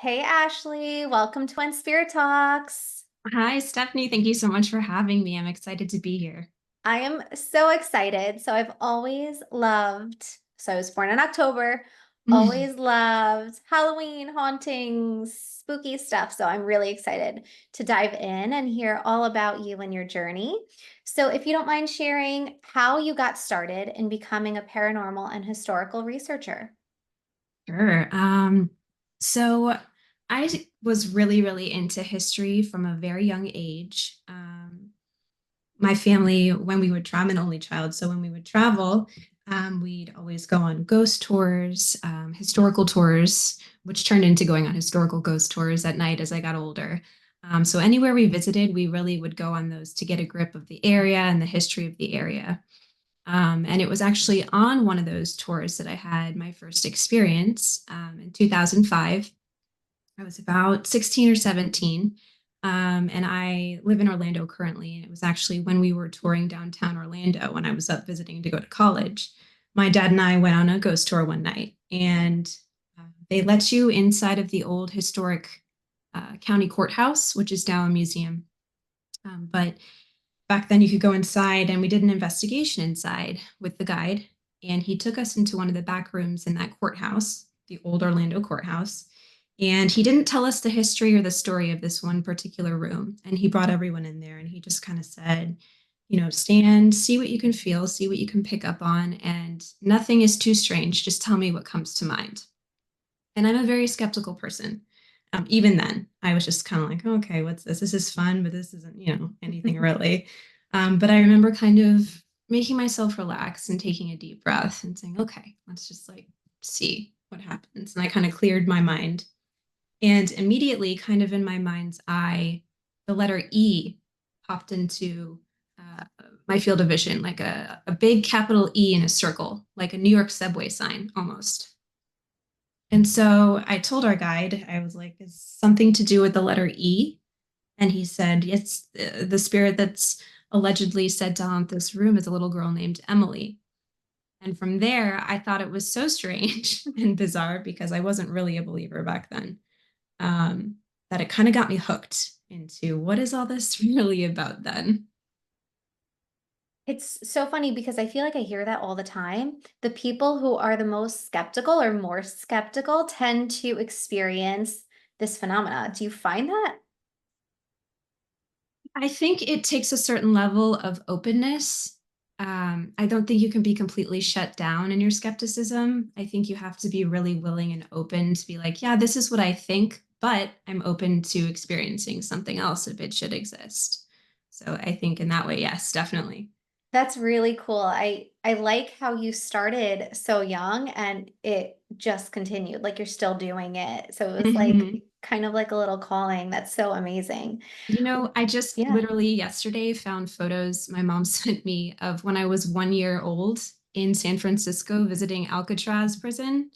Hey Ashley, welcome to When Spirit Talks. Hi, Stephanie. Thank you so much for having me. I'm excited to be here. I am so excited. I've always loved, I was born in October, always loved Halloween, hauntings, spooky stuff. So I'm really excited to dive in and hear all about you and your journey. So if you don't mind sharing how you got started in becoming a paranormal and historical researcher. Sure. So I was really into history from a very young age. My family, when we would travel, I'm an only child, so when we would travel, we'd always go on ghost tours, historical tours, which turned into going on historical ghost tours at night as I got older. So anywhere we visited, we really would go on those to get a grip of the area and the history of the area. And it was actually on one of those tours that I had my first experience in 2005. I was about 16 or 17. And I live in Orlando currently. And it was actually when we were touring downtown Orlando when I was up visiting to go to college. My dad and I went on a ghost tour one night, and they let you inside of the old historic county courthouse, which is now a museum. But back then you could go inside, and we did an investigation inside with the guide, and he took us into one of the back rooms in that courthouse, the old Orlando courthouse. And he didn't tell us the history or the story of this one particular room, and he brought everyone in there, and he just kind of said, stand, see what you can feel, see what you can pick up on, and nothing is too strange, just tell me what comes to mind. And I'm a very skeptical person. Even then, I was just kind of like, oh, okay, what's this? This is fun, but this isn't, anything really. But I remember kind of making myself relax and taking a deep breath and saying, okay, let's just like see what happens. And I kind of cleared my mind. And immediately, kind of in my mind's eye, the letter E popped into my field of vision, like a big capital E in a circle, like a New York subway sign almost. And so I told our guide, I was like, is something to do with the letter E? And he said, it's the spirit that's allegedly said to haunt this room is a little girl named Emily. And from there, I thought it was so strange and bizarre because I wasn't really a believer back then, um, that it kind of got me hooked into what is all this really about then? It's so funny because I feel like I hear that all the time. The people who are the most skeptical or more skeptical tend to experience this phenomena. Do you find that? I think it takes a certain level of openness. I don't think you can be completely shut down in your skepticism. I think you have to be really willing and open to be like, yeah, this is what I think, but I'm open to experiencing something else if it should exist. So I think in that way, yes, definitely. That's really cool. I like how you started so young and it just continued. Like you're still doing it. So it was like Mhm. kind of like a little calling. That's so amazing. I just Yeah. literally yesterday found photos my mom sent me of when I was 1 year old in San Francisco visiting Alcatraz prison.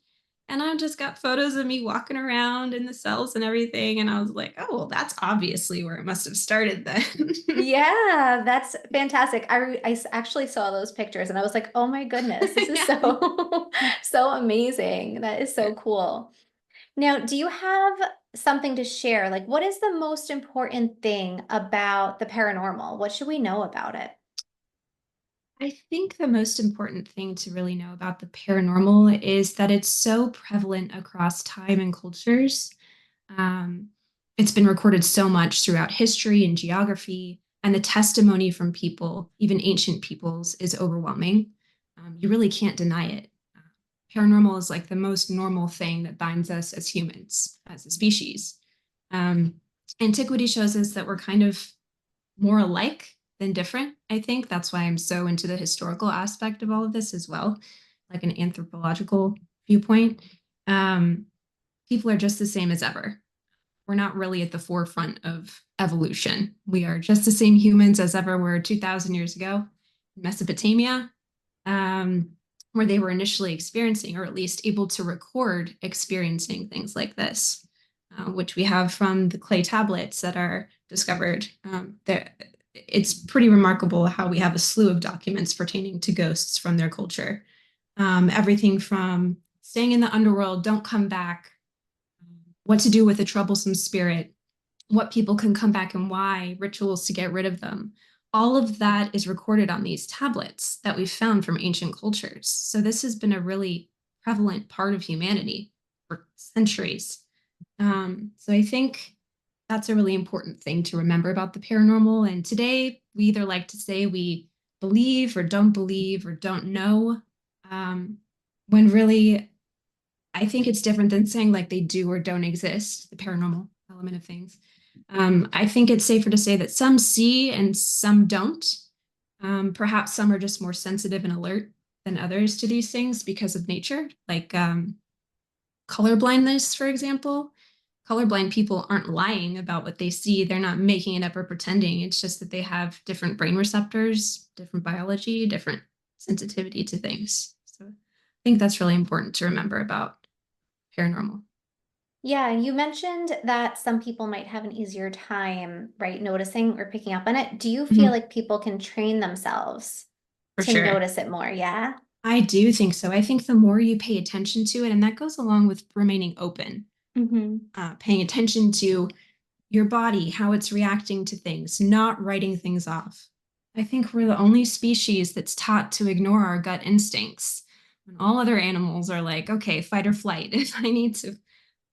And I just got photos of me walking around in the cells and everything. And I was like, oh, well, that's obviously where it must have started then. Yeah, that's fantastic. Actually saw those pictures and I was like, oh my goodness, this is Yeah. so, so amazing. That is so cool. Now, do you have something to share? Like, what is the most important thing about the paranormal? What should we know about it? I think the most important thing to really know about the paranormal is that it's so prevalent across time and cultures. Um, it's been recorded so much throughout history and geography, and the testimony from people, even ancient peoples, is overwhelming. You really can't deny it. Paranormal is like the most normal thing that binds us as humans, as a species. Um, Antiquity shows us that we're kind of more alike than different. I think that's why I'm so into the historical aspect of all of this as well, like an anthropological viewpoint. Um, People are just the same as ever. We're not really at the forefront of evolution. We are just the same humans as ever were 2,000 years ago in Mesopotamia, um, where they were initially experiencing, or at least able to record experiencing things like this, which we have from the clay tablets that are discovered. It's pretty remarkable how we have a slew of documents pertaining to ghosts from their culture. Everything from staying in the underworld, don't come back, what to do with a troublesome spirit, what people can come back and why, rituals to get rid of them. All of that is recorded on these tablets that we've found from ancient cultures. So this has been a really prevalent part of humanity for centuries. So I think that's a really important thing to remember about the paranormal. And today we either like to say we believe or don't know, um, when really I think it's different than saying like they do or don't exist, the paranormal element of things. I think it's safer to say that some see and some don't. Perhaps some are just more sensitive and alert than others to these things because of nature, like color blindness, for example. Colorblind people aren't lying about what they see. They're not making it up or pretending. It's just that they have different brain receptors, different biology, different sensitivity to things. So I think that's really important to remember about paranormal. Yeah, you mentioned that some people might have an easier time, right, noticing or picking up on it. Do you feel Mhm. like people can train themselves For to sure. notice it more? Yeah. I do think so. I think the more you pay attention to it, and that goes along with remaining open, Hmm. paying attention to your body, how it's reacting to things, not writing things off. I think we're the only species that's taught to ignore our gut instincts. When all other animals are like, okay, fight or flight. If I need to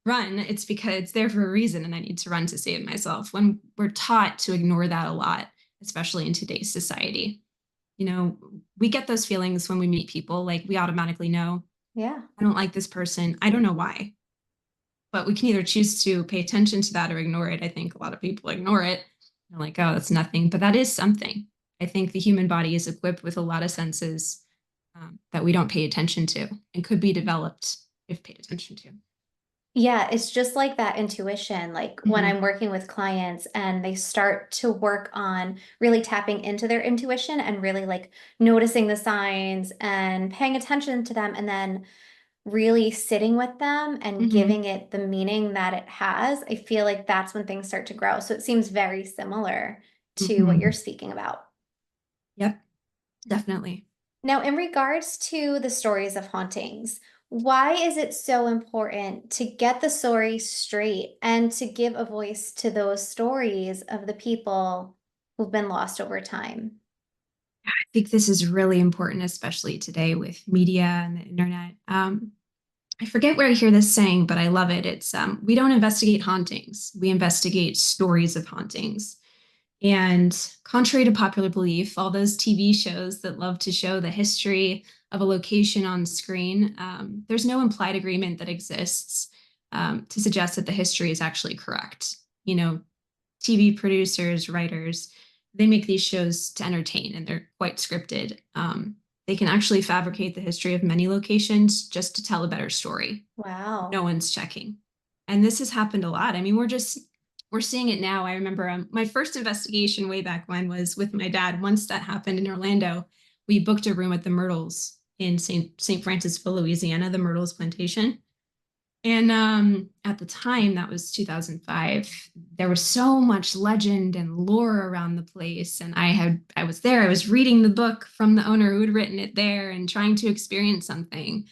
run, it's because it's there for a reason and I need to run to save myself. When we're taught to ignore that a lot, especially in today's society. You know, we get those feelings when we meet people, like we automatically know, Yeah. I don't like this person. I don't know why, but we can either choose to pay attention to that or ignore it. I think a lot of people ignore it. They're like, oh, that's nothing, but that is something. I think the human body is equipped with a lot of senses, that we don't pay attention to and could be developed if paid attention to. Yeah, it's just like that intuition. Like when Mhm. I'm working with clients and they start to work on really tapping into their intuition and really like noticing the signs and paying attention to them and then really sitting with them and Mhm. giving it the meaning that it has, I feel like that's when things start to grow. So it seems very similar to what you're Mhm. speaking about. Yep, definitely. Now, in regards to the stories of hauntings, why is it so important to get the story straight and to give a voice to those stories of the people who've been lost over time? I think this is really important, especially today with media and the internet. I forget where I hear this saying, but I love it. It's we don't investigate hauntings, we investigate stories of hauntings. And contrary to popular belief, all those TV shows that love to show the history of a location on screen, there's no implied agreement that exists, to suggest that the history is actually correct. You know, TV producers, writers, they make these shows to entertain and they're quite scripted. They can actually fabricate the history of many locations just to tell a better story. No Wow. one's checking. And this has happened a lot. I mean, we're seeing it now. I remember my first investigation way back when was with my dad. Once that happened in Orlando, we booked a room at the Myrtles in St. Francisville, Louisiana, the Myrtles plantation. And at the time, that was 2005, there was so much legend and lore around the place. And I was there, I was reading the book from the owner who had written it there and trying to experience something.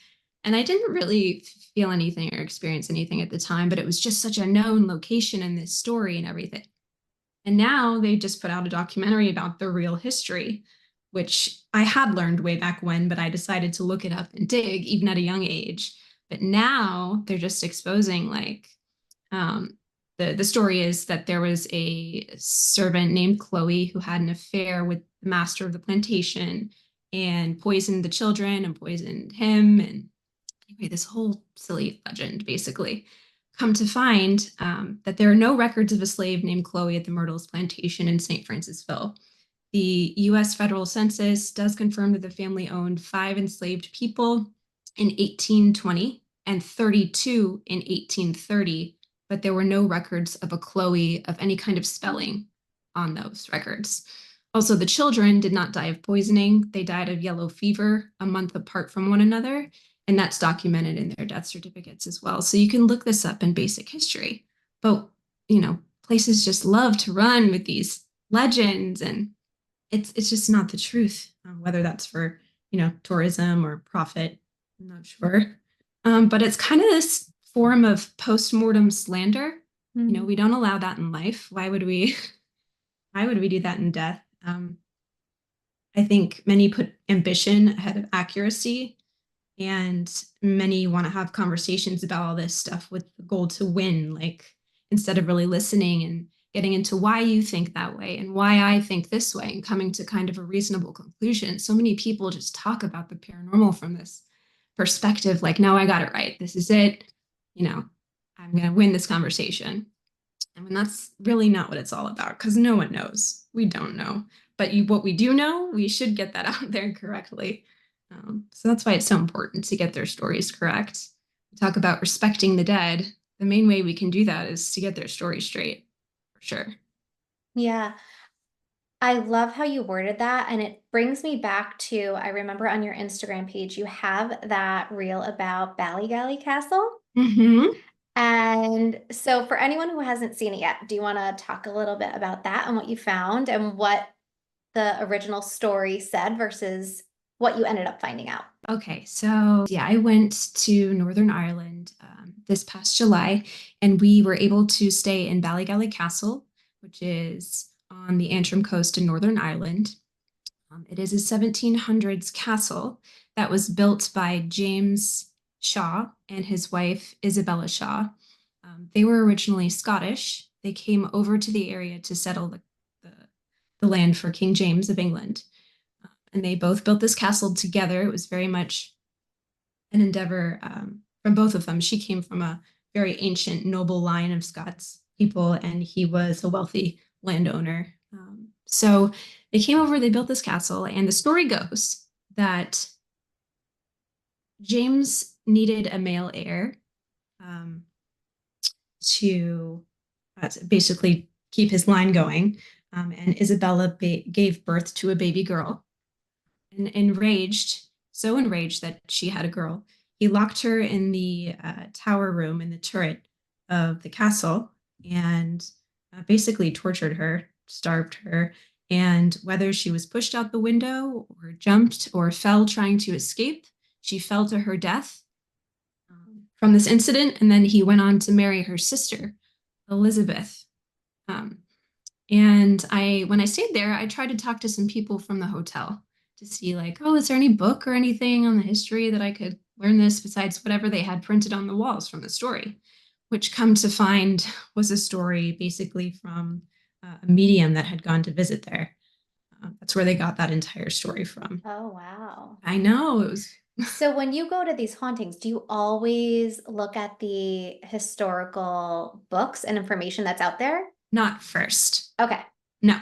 And I didn't really feel anything or experience anything at the time, but it was just such a known location in this story and everything. And now they just put out a documentary about the real history, which I had learned way back when, but I decided to look it up and dig even at a young age. But now they're just exposing like, um, the story is that there was a servant named Chloe who had an affair with the master of the plantation and poisoned the children and poisoned him. And anyway, this whole silly legend basically. Come to find, that there are no records of a slave named Chloe at the Myrtles plantation in St. Francisville. The US federal census does confirm that the family owned 5 enslaved people in 1820 and 32 in 1830, but there were no records of a Chloe of any kind of spelling on those records. Also, the children did not die of poisoning. They died of yellow fever a month apart from one another, and that's documented in their death certificates as well. So you can look this up in basic history. But, places just love to run with these legends and it's just not the truth, whether that's for tourism or profit. I'm not sure, but it's kind of this form of post-mortem slander. Mhm. We don't allow that in life. Why would we why would we do that in death? I think many put ambition ahead of accuracy, and many want to have conversations about all this stuff with the goal to win, like instead of really listening and getting into why you think that way and why I think this way and coming to kind of a reasonable conclusion. So many people just talk about the paranormal from this perspective, like, no, I got it right. This is it. You know, I'm going to win this conversation. I mean, that's really not what it's all about because no one knows. We don't know. But what we do know, we should get that out there correctly. So that's why it's so important to get their stories correct. We talk about respecting the dead. The main way we can do that is to get their story straight, for sure. Yeah. I love how you worded that. And it brings me back to, I remember on your Instagram page, you have that reel about Ballygally Castle. Mm-hmm. And so, for anyone who hasn't seen it yet, do you want to talk a little bit about that and what you found and what the original story said versus what you ended up finding out? Okay, so yeah, I went to Northern Ireland this past July, and we were able to stay in Ballygally Castle, which is on the Antrim coast in Northern Ireland. It is a 1700s castle that was built by James Shaw and his wife Isabella Shaw. They were originally Scottish. They came over to the area to settle the, the land for King James of England. And they both built this castle together. It was very much an endeavor from both of them. She came from a very ancient, noble line of Scots people, and he was a wealthy landowner. So they came over, they built this castle, and the story goes that James needed a male heir um, to basically keep his line going. And Isabella gave birth to a baby girl. And so enraged that she had a girl, he locked her in the tower room in the turret of the castle and basically tortured her, starved her. And whether she was pushed out the window or jumped or fell trying to escape, she fell to her death from this incident. And then he went on to marry her sister, Elizabeth. Um, and when I stayed there, I tried to talk to some people from the hotel to see, like, oh, is there any book or anything on the history that I could learn this besides whatever they had printed on the walls from the story, which come to find was a story basically from a medium that had gone to visit there. That's where they got that entire story from. Oh, wow. I know it was So when you go to these hauntings, do you always look at the historical books and information that's out there? not first. Okay. No.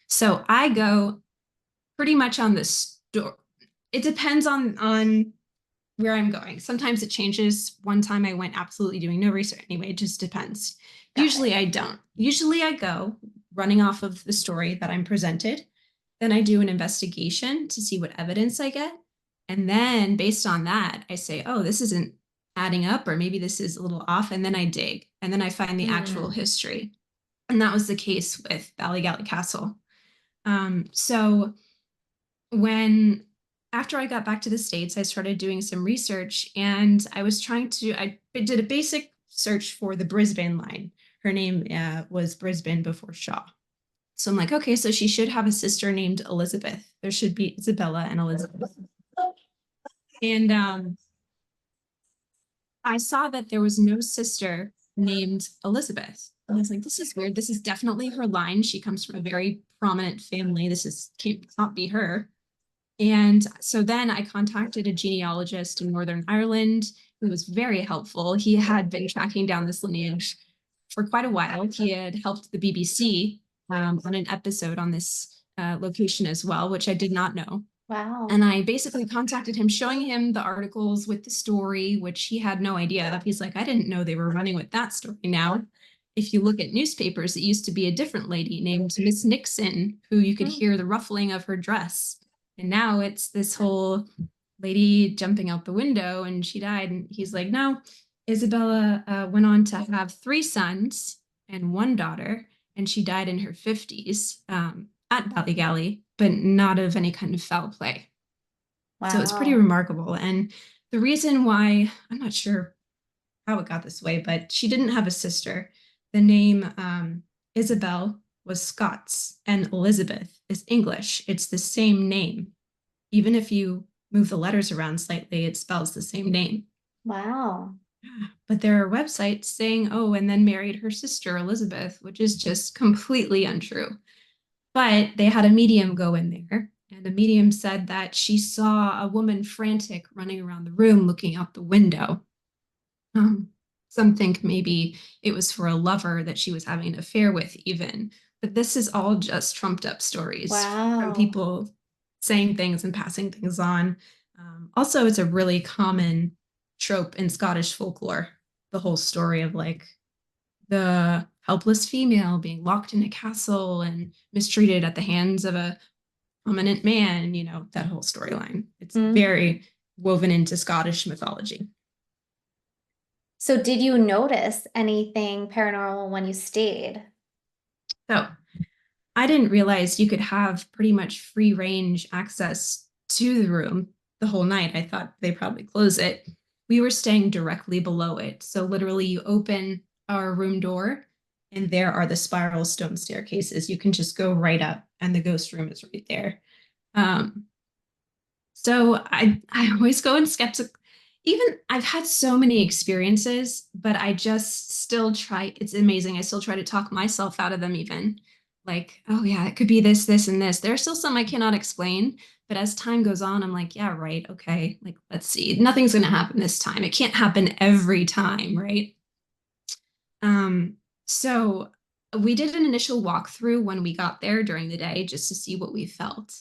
So I go pretty much on the story. It depends on where I'm going. Sometimes it changes. One time I went absolutely doing no research. Anyway, it just depends. Got it. Usually I don't. Usually I go running off of the story that I'm presented. Then I do an investigation to see what evidence I get. And then based on that, I say, oh, this isn't adding up, or maybe this is a little off. And then I dig and then I find the actual Mm. history. And that was the case with Ballygally Castle. So when after I got back to the States, I started doing some research and I did a basic search for the Brisbane line. Her name was Brisbane before Shaw. So I'm like, okay, so she should have a sister named Elizabeth. There should be Isabella and Elizabeth. And I saw that there was no sister named Elizabeth. And I was like, this is weird. This is definitely her line. She comes from a very prominent family. Can't be her. And so then I contacted a genealogist in Northern Ireland who was very helpful. He had been tracking down this lineage for quite a while. He had helped the BBC on an episode on this location as well, which I did not know. Wow. And I basically contacted him, showing him the articles with the story, which he had no idea of. He's like, I didn't know they were running with that story now. If you look at newspapers, it used to be a different lady named Miss Nixon, who you could Mm. hear the ruffling of her dress. And now it's this whole lady jumping out the window and she died. And he's like, no, Isabella went on to have three sons and one daughter, and she died in her 50s at Ballygally, but not of any kind of foul play. So it's pretty Wow. remarkable. And the reason why, I'm not sure how it got this way, but she didn't have a sister. The name Isabel was Scots and Elizabeth is English. It's the same name. Even if you move the letters around slightly, it spells the same name. Wow. But there are websites saying, oh, and then married her sister Elizabeth, which is just completely untrue. But they had a medium go in there, and the medium said that she saw a woman frantic running around the room looking out the window. Um, some think maybe it was for a lover that she was having an affair with, even. But this is all just trumped up stories from Wow. people saying things and passing things on. Also, it's a really common trope in Scottish folklore, the whole story of like the helpless female being locked in a castle and mistreated at the hands of a prominent man, that whole storyline. It's Mm. very woven into Scottish mythology. So did you notice anything paranormal when you stayed? So I didn't realize you could have pretty much free range access to the room the whole night. I thought they probably close it. We were staying directly below it. So literally you open our room door and there are the spiral stone staircases. You can just go right up and the ghost room is right there. Um, so I always go in skeptic. Even I've had so many experiences, but I just still try. It's amazing. I still try to talk myself out of them, even like, oh yeah, it could be this, this, and this. There are still some I cannot explain, but as time goes on, I'm like, yeah, right, okay. Like, let's see. Nothing's gonna happen this time. It can't happen every time, right? Um, so we did an initial walkthrough when we got there during the day just to see what we felt.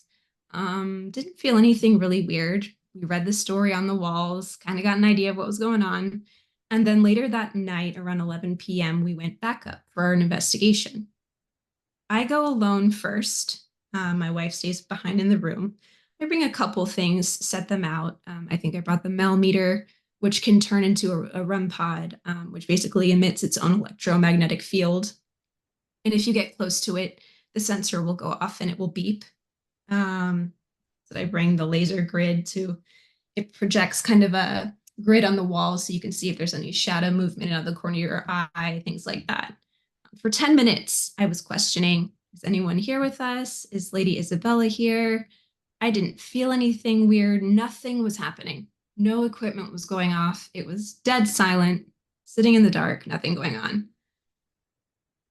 Didn't feel anything really weird. We read the story on the walls, kind of got an idea of what was going on. And then later that night, around 11 p.m., we went back up for an investigation. I go alone first. My wife stays behind in the room. I bring a couple things, set them out. I think I brought the Mel meter, which can turn into a REM pod, which basically emits its own electromagnetic field. And if you get close to it, the sensor will go off and it will beep. So I bring the laser grid to, it projects kind of a grid on the wall so you can see if there's any shadow movement out of the corner of your eye, things like that. For 10 minutes, I was questioning, is anyone here with us? Is Lady Isabella here? I didn't feel anything weird. Nothing was happening. No equipment was going off. It was dead silent, sitting in the dark, nothing going on.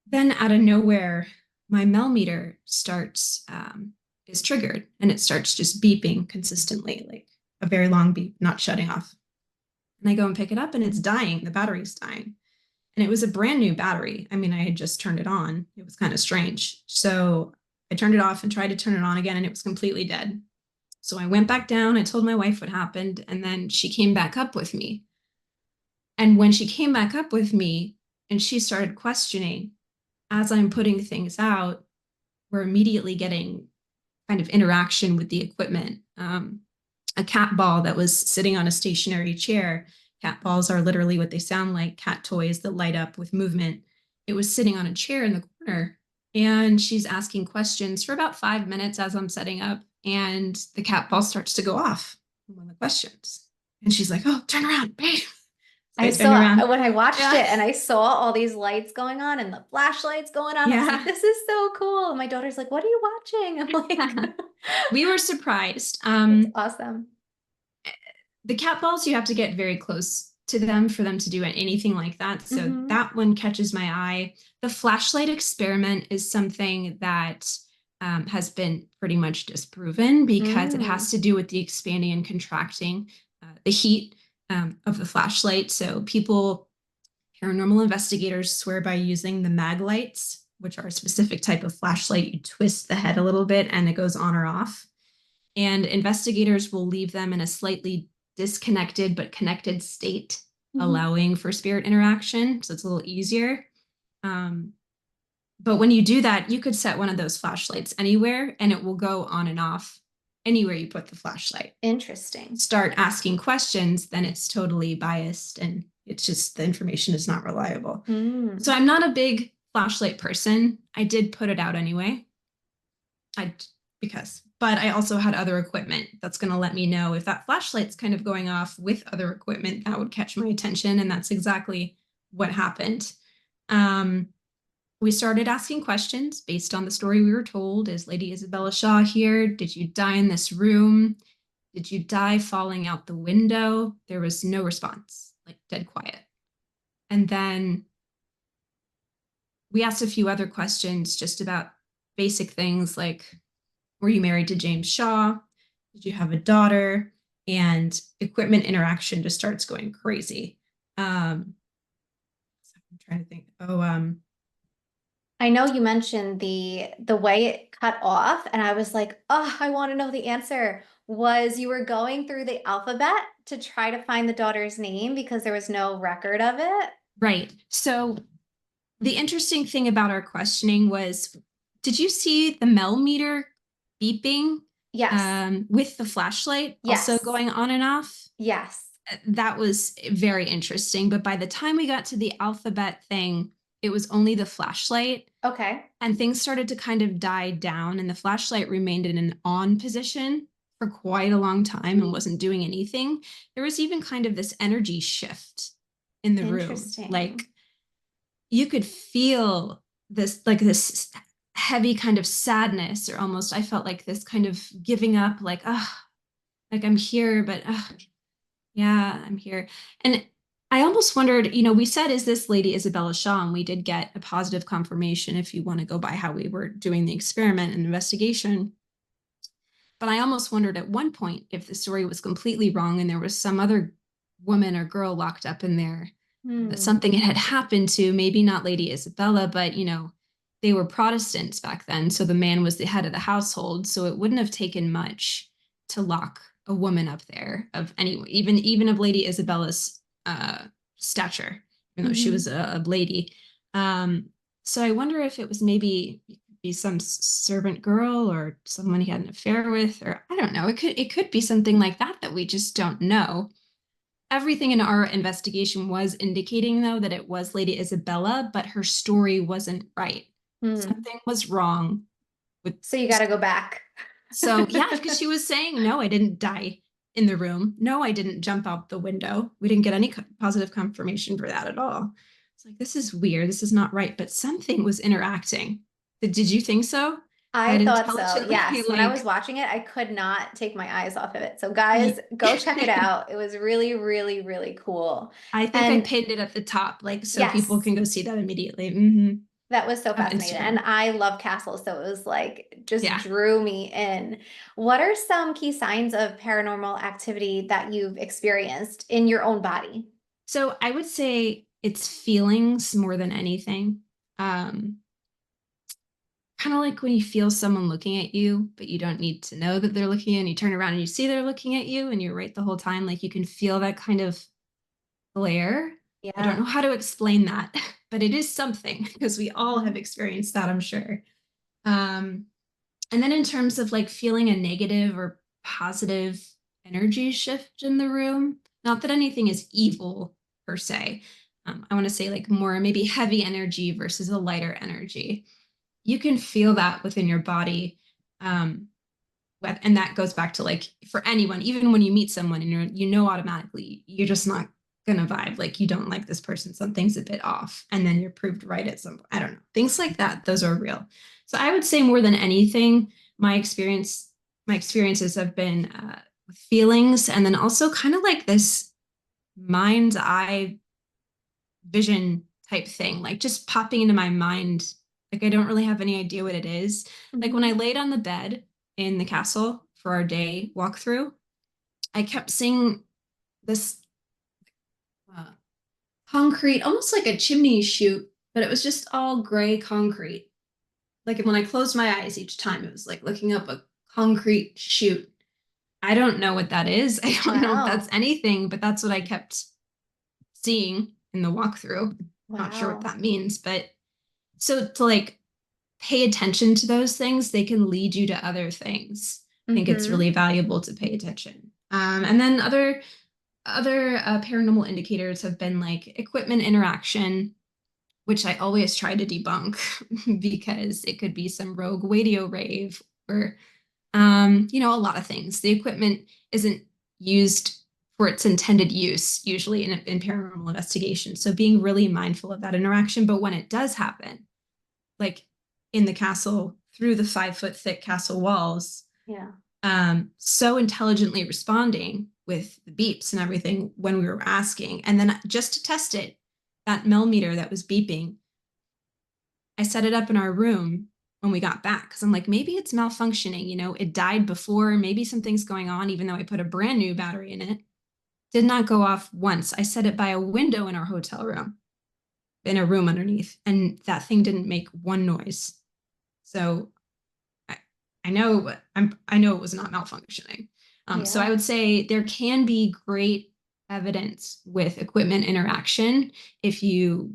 Then out of nowhere, my Mel meter is triggered and it starts just beeping consistently, like a very long beep, not shutting off. And I go and pick it up and it's dying. The battery's dying. And it was a brand new battery. I mean, I had just turned it on. It was kind of strange. So I turned it off and tried to turn it on again, and it was completely dead. So I went back down. I told my wife what happened, and then she came back up with me. And when she came back up with me and she started questioning, as I'm putting things out, we're immediately getting kind of interaction with the equipment. A cat ball that was sitting on a stationary chair. Cat balls are literally what they sound like, cat toys that light up with movement. It was sitting on a chair in the corner, and she's asking questions for about 5 minutes as I'm setting up, and the cat ball starts to go off. One of the questions. And she's like, oh, turn around, babe. So I I turn saw around. when I watched Yeah. it and I saw all these lights going on and the flashlights going on. I was like, Yeah. this is so cool. And my daughter's like, what are you watching? I'm like, We were surprised. that's awesome. The cat balls, you have to get very close to them for them to do anything like that. So Hmm. that one catches my eye. The flashlight experiment is something that has been pretty much disproven because it Mm. has to do with the expanding and contracting, the heat of the flashlight. So people, paranormal investigators, swear by using the mag lights, which are a specific type of flashlight. You twist the head a little bit and it goes on or off, and investigators will leave them in a slightly disconnected but connected state, Hmm. allowing for spirit interaction. So it's a little easier. Um, but when you do that, you could set one of those flashlights anywhere and it will go on and off anywhere you put the flashlight. Interesting. Start asking questions, then it's totally biased and it's just the information is not reliable. So Mm. I'm not a big flashlight person. I did put it out anyway. I but I also had other equipment that's going to let me know if that flashlight's kind of going off with other equipment that would catch my attention. And that's exactly what happened. Um, we started asking questions based on the story we were told. Is Lady Isabella Shaw here? Did you die in this room? Did you die falling out the window? There was no response, like dead quiet. And then we asked a few other questions just about basic things like, were you married to James Shaw? Did you have a daughter? And equipment interaction just starts going crazy. So I'm trying to think. I know you mentioned the way it cut off, and I was like, oh, I want to know the answer. Was you were going through the alphabet to try to find the daughter's name because there was no record of it? right. So the interesting thing about our questioning was, did you see the Mel meter beeping Yes. with the flashlight also Yes. going on and off? Yes. That was very interesting. But by the time we got to the alphabet thing, it was only the flashlight, Okay. and things started to kind of die down, and the flashlight remained in an on position for quite a long time and wasn't doing anything. There was even kind of this energy shift in the room. Like Interesting. you could feel this, like this heavy kind of sadness, or almost I felt like this kind of giving up, like, oh, like I'm here, but yeah, I'm here. And I almost wondered, we said, is this Lady Isabella Shaw? And we did get a positive confirmation if you want to go by how we were doing the experiment and investigation. But I almost wondered at one point if the story was completely wrong and there was some other woman or girl locked up in there, that Hmm. something had happened to, maybe not Lady Isabella, but they were Protestants back then. So the man was the head of the household. So it wouldn't have taken much to lock a woman up there of any, even of Lady Isabella's stature, even though she Hmm. was a lady. Um, so I wonder if it was maybe be some servant girl or someone he had an affair with, or I don't know. It could be something like that we just don't know. Everything in our investigation was indicating, though, that it was Lady Isabella, but her story wasn't right. Hmm. Something was wrong with So you the got to go story. back. So, yeah, because she was saying, no, I didn't die in the room. No, I didn't jump out the window. We didn't get any positive confirmation for that at all. It's like, this is weird. This is not right. But something was interacting. Did you think so? I That thought so. intelligently, Yes. When I was like, watching it, I could not take my eyes off of it. So guys, go check it out. It was really, really, really cool. I think I And pinned it at the top, like, so people yes, can go see that immediately. that was so Of fascinating. And Instagram. I love castles, so it was like just Yeah. drew me in. What are some key signs of paranormal activity that you've experienced in your own body? So I would say it's feelings more than anything. Um, Kind of like when you feel someone looking at you, but you don't need to know that they're looking, and you turn around and you see they're looking at you and you're right the whole time. Like you can feel that kind of glare. I don't Yeah. know how to explain that, but it is something because we all have Mhm. experienced that, I'm sure. Um, and then in terms of like feeling a negative or positive energy shift in the room, not that anything is evil per se. I want to say like more maybe heavy energy versus a lighter energy. You can feel that within your body. Um, and that goes back to like for anyone, even when you meet someone and automatically you're just not gonna vibe. Like you don't like this person, something's a bit off, and then you're proved right at some. I don't know, things like that. Those are real. So I would say more than anything, my experience, my experiences have been with feelings, and then also kind of like this mind's eye vision type thing, like just popping into my mind. Like I don't really have any idea what it is. Like when I Mhm. laid on the bed in the castle for our day walkthrough, I kept seeing this uh, concrete, almost like a chimney chute, but it was just all gray concrete. Like when I closed my eyes each time, it was like looking up a concrete chute. I don't know what that is. I don't know if that's Wow. anything, but that's what I kept seeing in the walkthrough. Not sure what Wow. that means, but so to like pay attention to those things, they can lead you to other things. I think it's Hmm. really valuable to pay attention. And then other paranormal indicators have been like equipment interaction, which I always try to debunk because it could be some rogue radio rave or A lot of things. The equipment isn't used for its intended use, usually in paranormal investigation. So being really mindful of that interaction. But when it does happen, like in the castle, through the 5 foot thick castle walls, Yeah. so intelligently responding with the beeps and everything when we were asking. And then just to test it, that millimeter that was beeping, I set it up in our room when we got back because I'm like, maybe it's malfunctioning. It died before. Maybe something's going on, even though I put a brand new battery in it. Did not go off once. I set it by a window in our hotel room, in a room underneath, and that thing didn't make one noise. So I, I know it was not malfunctioning. So I Yeah. would say there can be great evidence with equipment interaction if you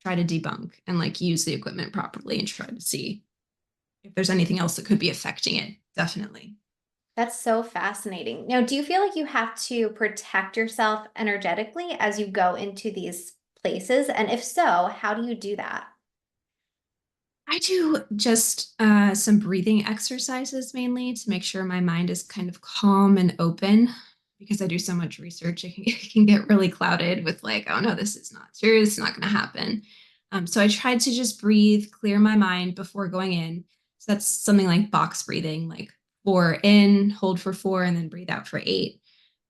try to debunk and like use the equipment properly and try to see if there's anything else that could be affecting it. Definitely. That's so fascinating. Now, do you feel like you have to protect yourself energetically as you go into these places? And if so, how do you do that? I do just some breathing exercises mainly to make sure my mind is kind of calm and open because I do so much research. It can get really clouded with like, oh no, this is not true. It's not going to happen. So I tried to just breathe, clear my mind before going in. So that's something like box breathing, like 4 in, hold for 4, and then breathe out for 8.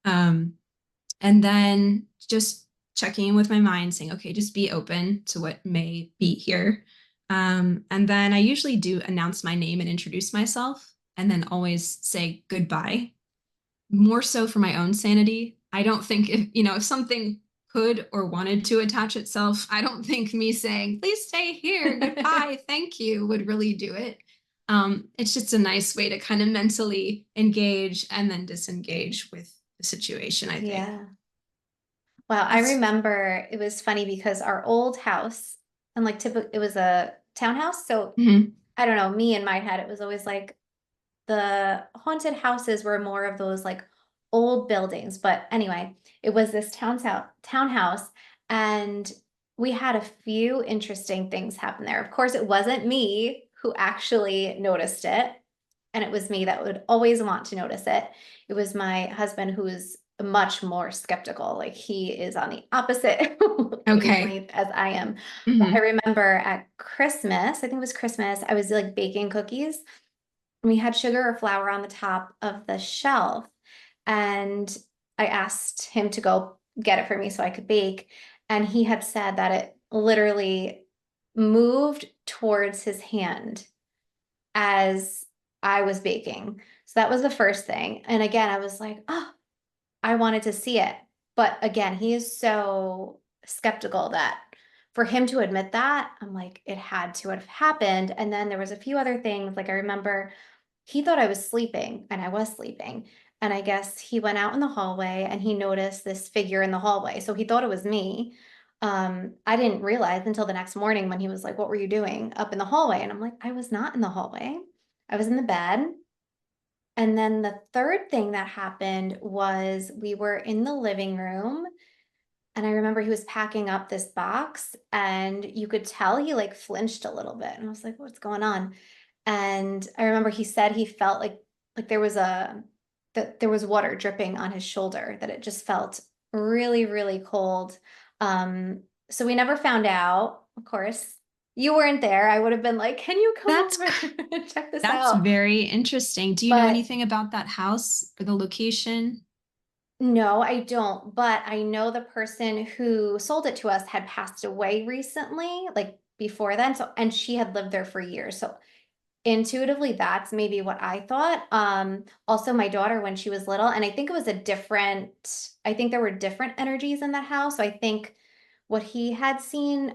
Um, and then just checking in with my mind, saying, okay, just be open to what may be here. And then I usually do announce my name and introduce myself, and then always say goodbye, more so for my own sanity. I don't think if something could or wanted to attach itself, I don't think me saying, please stay here, goodbye, thank you, would really do it. It's just a nice way to kind of mentally engage and then disengage with the situation, I think. Yeah. Wow, I That's remember it was funny because our old house, and like typical, it was a townhouse. So mhm. I don't know, me in my head, it was always like the haunted houses were more of those like old buildings. But anyway, it was this townhouse, and we had a few interesting things happen there. Of course, it wasn't me who actually noticed it, and it was me that would always want to notice it. It was my husband who's much more skeptical. Like he is on the opposite Okay. wavelength as I am. But I Hmm. remember at Christmas, I think it was Christmas, I was like baking cookies. We had sugar or flour on the top of the shelf. And I asked him to go get it for me so I could bake. And he had said that it literally moved towards his hand as I was baking. So that was the first thing. And again, I was like, oh, I wanted to see it. But again, he is so skeptical that for him to admit that, I'm like, it had to have happened. And then there was a few other things. Like I remember he thought I was sleeping and I was sleeping. And I guess he went out in the hallway and he noticed this figure in the hallway. So he thought it was me. I didn't realize until the next morning when he was like, what were you doing up in the hallway? And I'm like, I was not in the hallway. I was in the bed. And then the third thing that happened was we were in the living room and I remember he was packing up this box and you could tell he like flinched a little bit. And I was like, what's going on? And I remember he said he felt like there was that there was water dripping on his shoulder, that it just felt really, really cold. So we never found out, of course. You weren't there. I would have been like, can you come That's over and check this that's out? very interesting. Do you know But anything about that house or the location? no, I don't, but I know the person who sold it to us had passed away recently, like before then. So, and she had lived there for years. So intuitively, that's maybe what I thought. Also my daughter when she was little, and I think it was I think there were different energies in that house. So I think what he had seen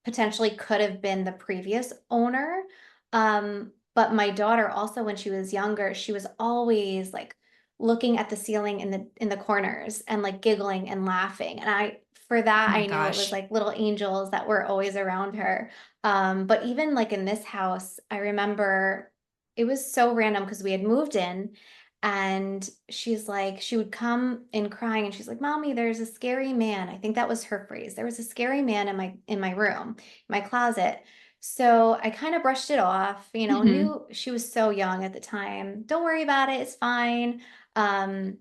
potentially could have been the previous owner. But my daughter also, when she was younger, she was always like looking at the ceiling in the corners and like giggling and laughing. And for Oh that, my I knew it was gosh. like little angels that were always around her. But even like in this house, I remember it was so random because we had moved in and she's like, she would come in crying and she's like, Mommy, there's a scary man. I think that was her phrase. There was a scary man in my room, my closet. So I kind of brushed it off, Hmm. knew she was so young at the time. Don't worry about it, it's fine. Um,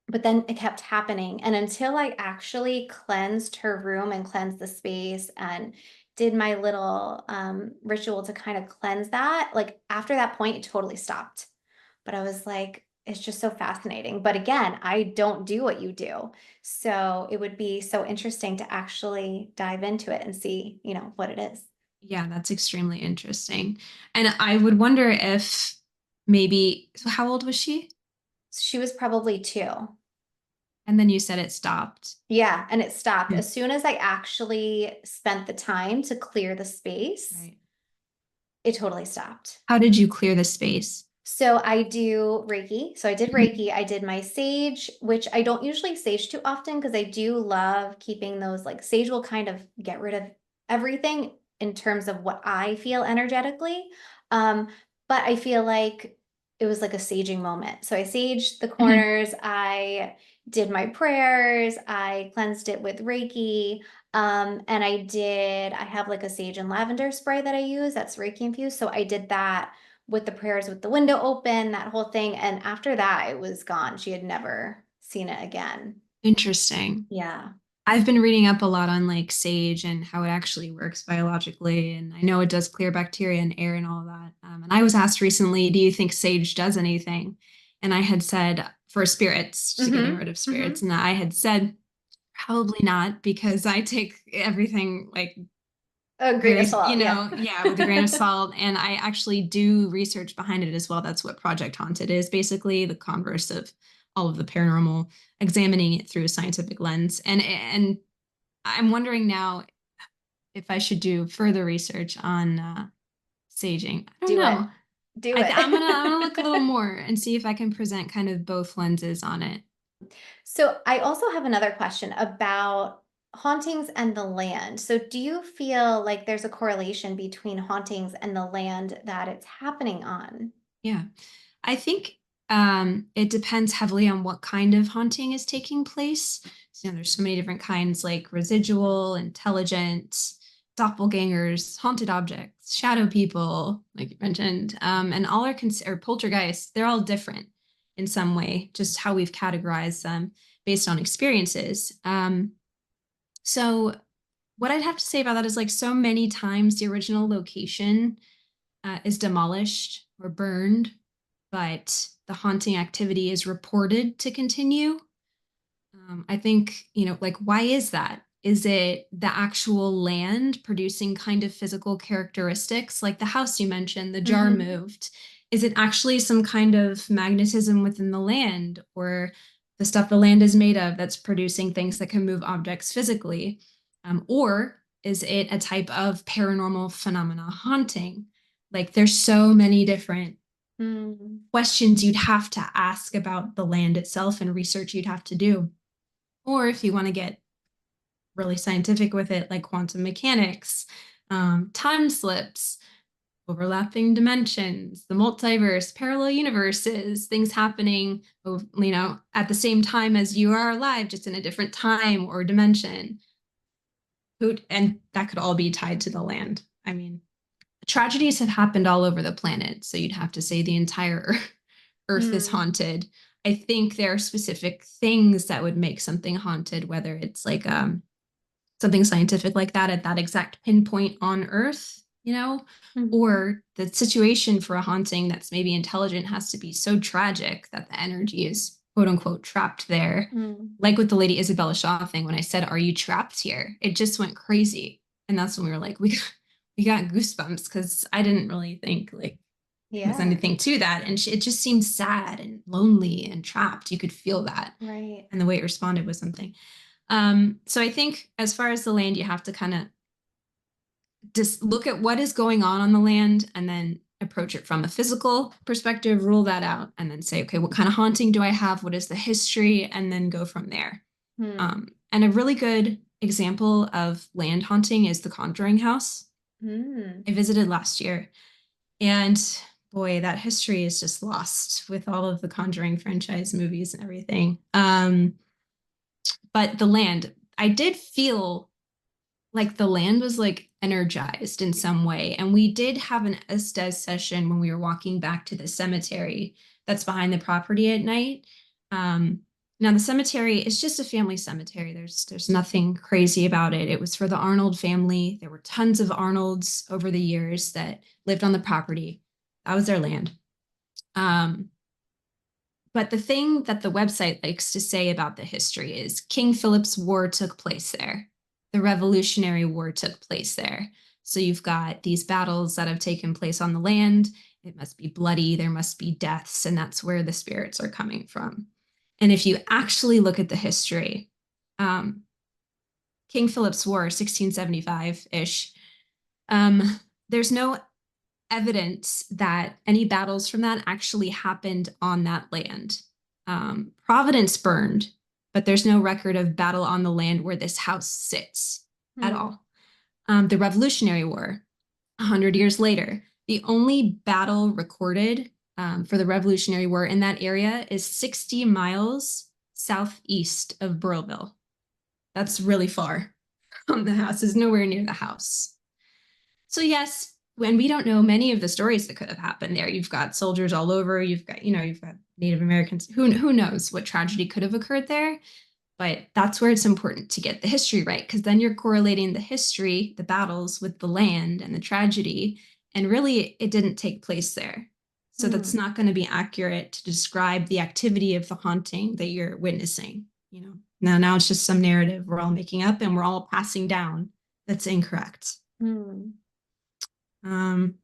but then it kept happening. And until I actually cleansed her room and cleansed the space and did my little ritual to kind of cleanse that, like after that point, it totally stopped. But I was like, it's just so fascinating. But again, I don't do what you do. So it would be so interesting to actually dive into it and see, what it is. Yeah, that's extremely interesting. And I would wonder if maybe, so how old was she? She was probably 2. And then you said it stopped. Yeah, and it stopped. Hmm. As soon as I actually spent the time to clear the space, Right. it totally stopped. How did you clear the space? So I do Reiki. So I did Mhm. Reiki. I did my sage, which I don't usually sage too often because I do love keeping those, like sage will kind of get rid of everything in terms of what I feel energetically. Um, but I feel like it was like a saging moment. So I saged the Mhm. corners, I did my prayers, I cleansed it with Reiki. And I have like a sage and lavender spray that I use that's Reiki infused. So I did that with the prayers with the window open, that whole thing. And after that, it was gone. She had never seen it again. Interesting. Yeah. I've been reading up a lot on like sage and how it actually works biologically. And I know it does clear bacteria and air and all of that. And I was asked recently, do you think sage does anything? And I had said, for spirits, to getting Mm-hmm. rid of spirits. Mm-hmm. And I had said, probably not, because I take everything like A grain very, of salt. Yeah. yeah, with a grain of salt. And I actually do research behind it as well. That's what Project Haunted is, basically the converse of all of the paranormal, examining it through a scientific lens. And I'm wondering now if I should do further research on saging. I don't Do it. know. Do it. I'm gonna look a little more and see if I can present kind of both lenses on it. So I also have another question about hauntings and the land. So do you feel like there's a correlation between hauntings and the land that it's happening on? Yeah. I think it depends heavily on what kind of haunting is taking place. So, there's so many different kinds, like residual, intelligent, doppelgangers, haunted objects, shadow people, like you mentioned, and all are or poltergeists. They're all different in some way, just how we've categorized them based on experiences. So, what I'd have to say about that is like so many times the original location is demolished or burned, but the haunting activity is reported to continue. I think, like, why is that? Is it the actual land producing kind of physical characteristics, like the house you mentioned, the jar Mm-hmm. moved? Is it actually some kind of magnetism within the land, or the stuff the land is made of that's producing things that can move objects physically? Or is it a type of paranormal phenomena haunting? Like, there's so many different Mm. questions you'd have to ask about the land itself and research you'd have to do. Or if you want to get really scientific with it, like quantum mechanics, time slips, overlapping dimensions, the multiverse, parallel universes, things happening, at the same time as you are alive, just in a different time or dimension. And that could all be tied to the land. I mean, tragedies have happened all over the planet, so you'd have to say the entire Earth is Mm. haunted. I think there are specific things that would make something haunted, whether it's like something scientific like that at that exact pinpoint on Earth, Mm-hmm. or the situation for a haunting that's maybe intelligent has to be so tragic that the energy is quote unquote trapped there. Mm. Like with the Lady Isabella Shaw thing, when I said, "Are you trapped here?" It just went crazy, and that's when we were like, we got goosebumps because I didn't really think like there was Yeah. anything to that, and it just seemed sad and lonely and trapped. You could feel that, Right. and the way it responded was something. So I think as far as the land, you have to kind of just look at what is going on the land and then approach it from a physical perspective, rule that out, and then say, okay, what kind of haunting do I have? What is the history? And then go from there. Hmm. And a really good example of land haunting is the Conjuring House. Mm. I visited last year, and boy, that history is just lost with all of the Conjuring franchise movies and everything. But the land, I did feel like the land was like energized in some way. And we did have an Estes session when we were walking back to the cemetery that's behind the property at night. Um, Now the cemetery is just a family cemetery. There's nothing crazy about it. It was for the Arnold family. There were tons of Arnolds over the years that lived on the property. That was their land. Um, but the thing that the website likes to say about the history is King Philip's War took place there. The Revolutionary War took place there. So you've got these battles that have taken place on the land. It must be bloody, there must be deaths, and that's where the spirits are coming from. And if you actually look at the history, um, King Philip's War, 1675 ish, there's no evidence that any battles from that actually happened on that land. Providence burned, but there's no record of battle on the land where this house sits at Hmm. all. The Revolutionary War, 100 years later, the only battle recorded for the Revolutionary War in that area is 60 miles southeast of Burrillville. That's really far from the house, is nowhere near the house. So yes, when we don't know many of the stories that could have happened there, you've got soldiers all over, you've got Native Americans. Who knows what tragedy could have occurred there? But that's where it's important to get the history right, because then you're correlating the history, the battles, with the land and the tragedy, and really it didn't take place there. So that's Hmm. not going to be accurate to describe the activity of the haunting that you're witnessing. Now it's just some narrative we're all making up and we're all passing down that's incorrect. Hmm. Um,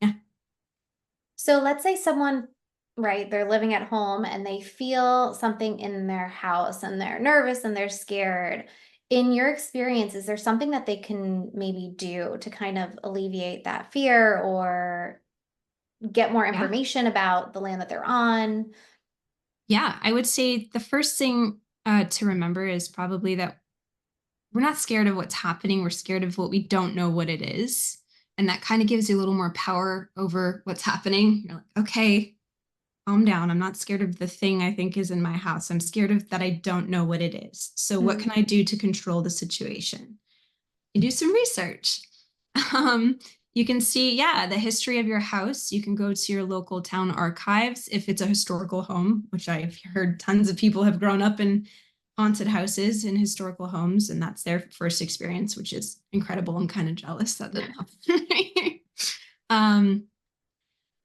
yeah, So let's say someone, right, they're living at home and they feel something in their house and they're nervous and they're scared. In your experience, is there something that they can maybe do to kind of alleviate that fear or get more yeah, information about the land that they're on? yeah. I would say the first thing to remember is probably that we're not scared of what's happening. We're scared of what we don't know what it is. And that kind of gives you a little more power over what's happening. You're like, okay, calm down. I'm not scared of the thing I think is in my house. I'm scared of that I don't know what it is. So, what Hmm. can I do to control the situation? You do some research. Um, you can see, yeah, the history of your house. You can go to your local town archives if it's a historical home, which I've heard tons of people have grown up in haunted houses in historical homes, and that's their first experience, which is incredible. I'm kind of jealous that didn't happen.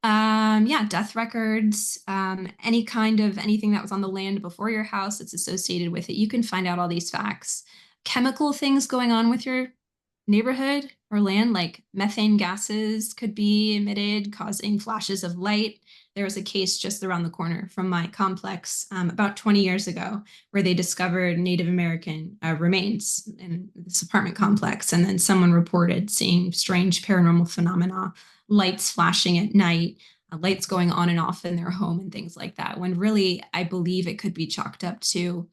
um, yeah, death records, any kind of anything that was on the land before your house that's associated with it. You can find out all these facts. Chemical things going on with your neighborhood or land, like methane gases could be emitted, causing flashes of light. There was a case just around the corner from my complex about 20 years ago where they discovered Native American remains in this apartment complex. And then someone reported seeing strange paranormal phenomena, lights flashing at night, lights going on and off in their home and things like that, when really I believe it could be chalked up to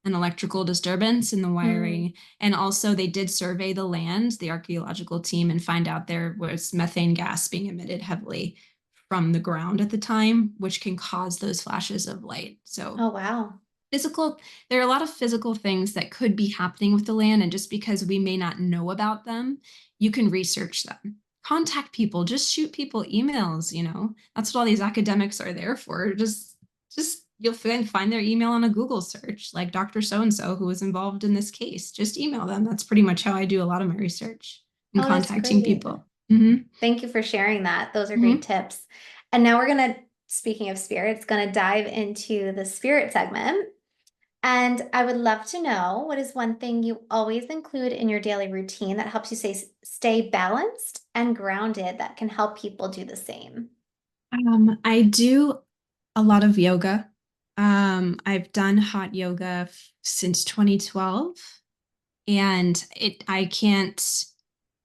an electrical disturbance in the Hmm. wiring. And also they did survey the land, the archaeological team, and find out there was methane gas being emitted heavily from the ground at the time, which can cause those flashes of light. So Oh, wow. physical, there are a lot of physical things that could be happening with the land, and just because we may not know about them, you can research them, contact people, just shoot people emails. That's what all these academics are there for. Just you'll find their email on a Google search, like Dr. So and so who was involved in this case. Just email them. That's pretty much how I do a lot of my research and Oh, that's contacting great. people. Mm-hmm. Thank you for sharing that. Those are great Mm-hmm. tips. And now we're going to, speaking of spirits, going to dive into the spirit segment. And I would love to know, what is one thing you always include in your daily routine that helps you stay balanced and grounded that can help people do the same? I do a lot of yoga. I've done hot yoga since 2012, and I can't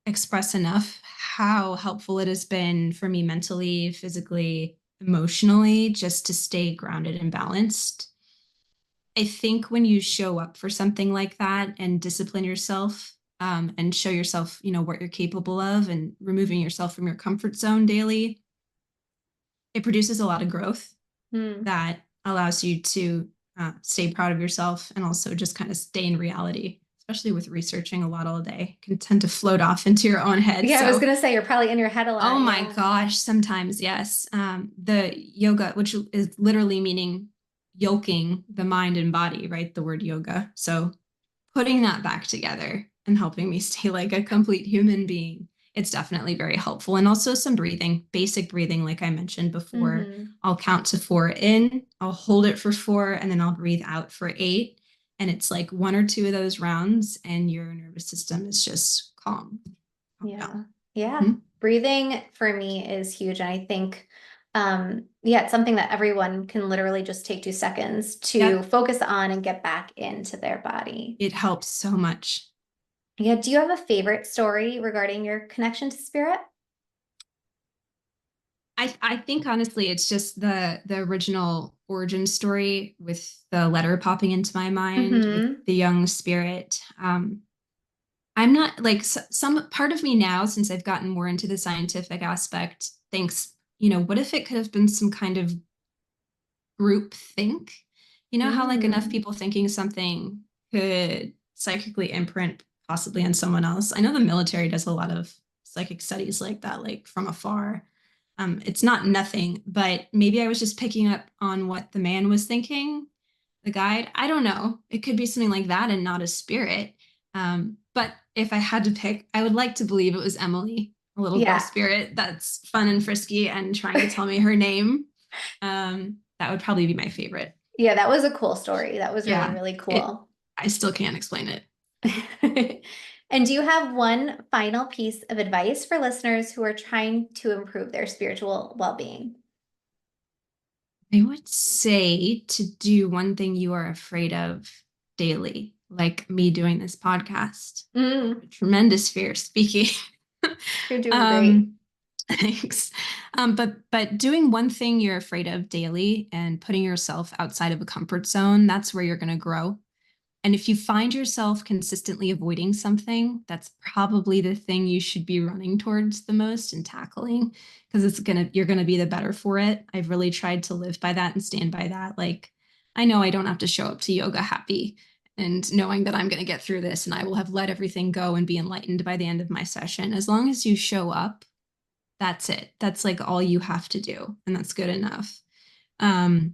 express enough how helpful it has been for me mentally, physically, emotionally, just to stay grounded and balanced. I think when you show up for something like that and discipline yourself, and show yourself, what you're capable of, and removing yourself from your comfort zone daily, it produces a lot of growth Hmm. that allows you to stay proud of yourself and also just kind of stay in reality, especially with researching a lot all day, can tend to float off into your own head. Yeah, I was So, gonna say you're probably in your head a oh lot. my Yeah. gosh, sometimes, yes. The yoga, which is literally meaning yoking the mind and body, right? The word yoga. So, putting that back together and helping me stay like a complete human being, it's definitely very helpful. And also some breathing, basic breathing, like I mentioned before. Hmm. I'll count to 4 in, I'll hold it for 4, and then I'll breathe out for 8. And it's like 1 or 2 of those rounds, and your nervous system is just calm Yeah. down. Yeah. Mhm. Breathing for me is huge. And I think, yeah, it's something that everyone can literally just take 2 seconds to Yep, focus on and get back into their body. it helps so much. Yeah. Do you have a favorite story regarding your connection to spirit? I think honestly, it's just the original origin story with the letter popping into my mind with Hmm. the young spirit. I'm not like some part of me now, since I've gotten more into the scientific aspect, thinks, what if it could have been some kind of group think? You know how like enough Mm. people thinking something could psychically imprint possibly on someone else. I know the military does a lot of psychic studies like that, like from afar. It's not nothing, but maybe I was just picking up on what the man was thinking, the guide. I don't know. It could be something like that and not a spirit. But if I had to pick, I would like to believe it was Emily, a little girl Yeah. spirit that's fun and frisky and trying to tell me her name. That would probably be my favorite. Yeah, that was a cool story. That was really, Yeah, really it. cool. I still can't explain it. And do you have one final piece of advice for listeners who are trying to improve their spiritual well-being? I would say to do one thing you are afraid of daily, like me doing this podcast. Mm, A tremendous fear speaking. you're doing great. um, Thanks. But doing one thing you're afraid of daily and putting yourself outside of a comfort zone, that's where you're going to grow. And if you find yourself consistently avoiding something, that's probably the thing you should be running towards the most and tackling because you're gonna be the better for it. I've really tried to live by that and stand by that. Like, I know I don't have to show up to yoga happy and knowing that I'm gonna get through this and I will have let everything go and be enlightened by the end of my session. As long as you show up, that's it. That's like all you have to do, and that's good enough. Um,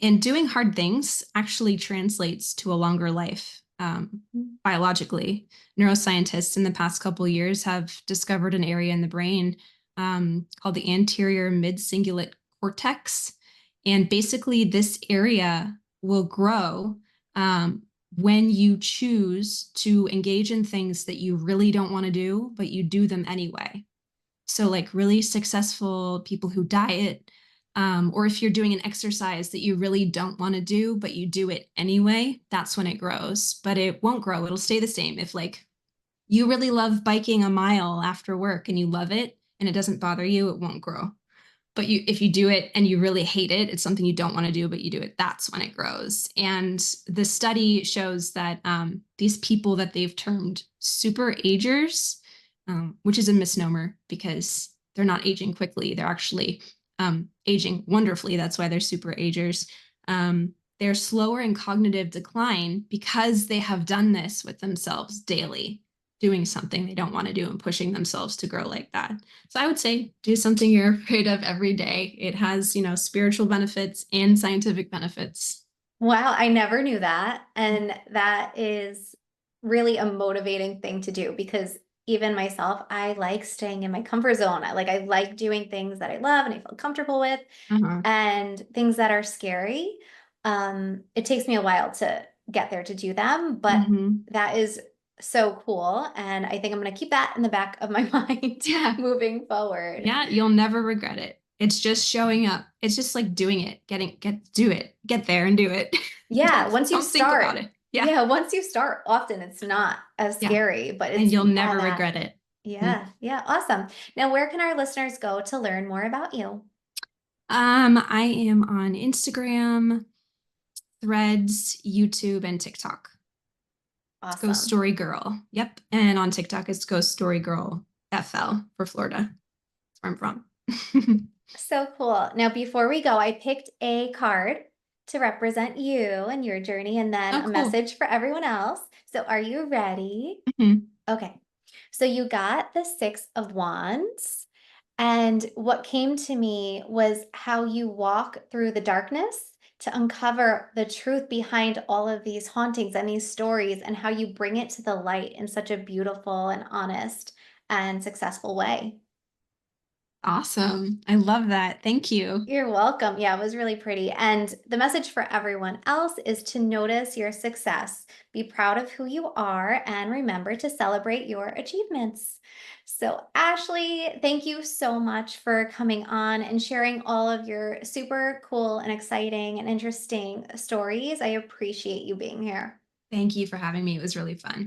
and doing hard things actually translates to a longer life biologically. Neuroscientists in the past couple of years have discovered an area in the brain called the anterior mid-cingulate cortex. And basically, this area will grow when you choose to engage in things that you really don't want to do, but you do them anyway. So, like really successful people who diet, or if you're doing an exercise that you really don't want to do, but you do it anyway, that's when it grows. But it won't grow, it'll stay the same. If, like, you really love biking a mile after work and you love it and it doesn't bother you, it won't grow. But if you do it and you really hate it, it's something you don't want to do, but you do it, that's when it grows. And the study shows that these people that they've termed super agers, which is a misnomer because they're not aging quickly, they're actually aging wonderfully. That's why they're super agers. They're slower in cognitive decline because they have done this with themselves daily, doing something they don't want to do and pushing themselves to grow like that. So I would say do something you're afraid of every day. It has, spiritual benefits and scientific benefits. Wow, I never knew that. And that is really a motivating thing to do because even myself, I like staying in my comfort zone. I like doing things that I love and I feel comfortable with Uh-huh. and things that are scary. It takes me a while to get there to do them, but Mm-hmm. that is so cool. And I think I'm going to keep that in the back of my mind Yeah. moving forward. Yeah. You'll never regret it. It's just showing up. It's just like doing it, do it, get there and do it. Yeah, don't, once you don't think about start, it. Yeah. yeah, once you start, often it's not as Yeah. scary, but And it's you'll all never that. regret it. Mhm. Yeah, yeah, awesome. Now, where can our listeners go to learn more about you? I am on Instagram, Threads, YouTube, and TikTok. It's Ghost Awesome. Story Girl. Yep. And on TikTok, it's Ghost Story Girl FL for Florida. That's where I'm from. So cool. Now, before we go, I picked a card to represent you and your journey and then Oh, a cool. message for everyone else. So are you ready? Mhm. Okay. So you got the 6 of Wands, and what came to me was how you walk through the darkness to uncover the truth behind all of these hauntings and these stories, and how you bring it to the light in such a beautiful and honest and successful way. Awesome. I love that. Thank you. You're welcome. Yeah, it was really pretty. And the message for everyone else is to notice your success, be proud of who you are, and remember to celebrate your achievements. So, Ashley, thank you so much for coming on and sharing all of your super cool and exciting and interesting stories. I appreciate you being here. Thank you for having me. It was really fun.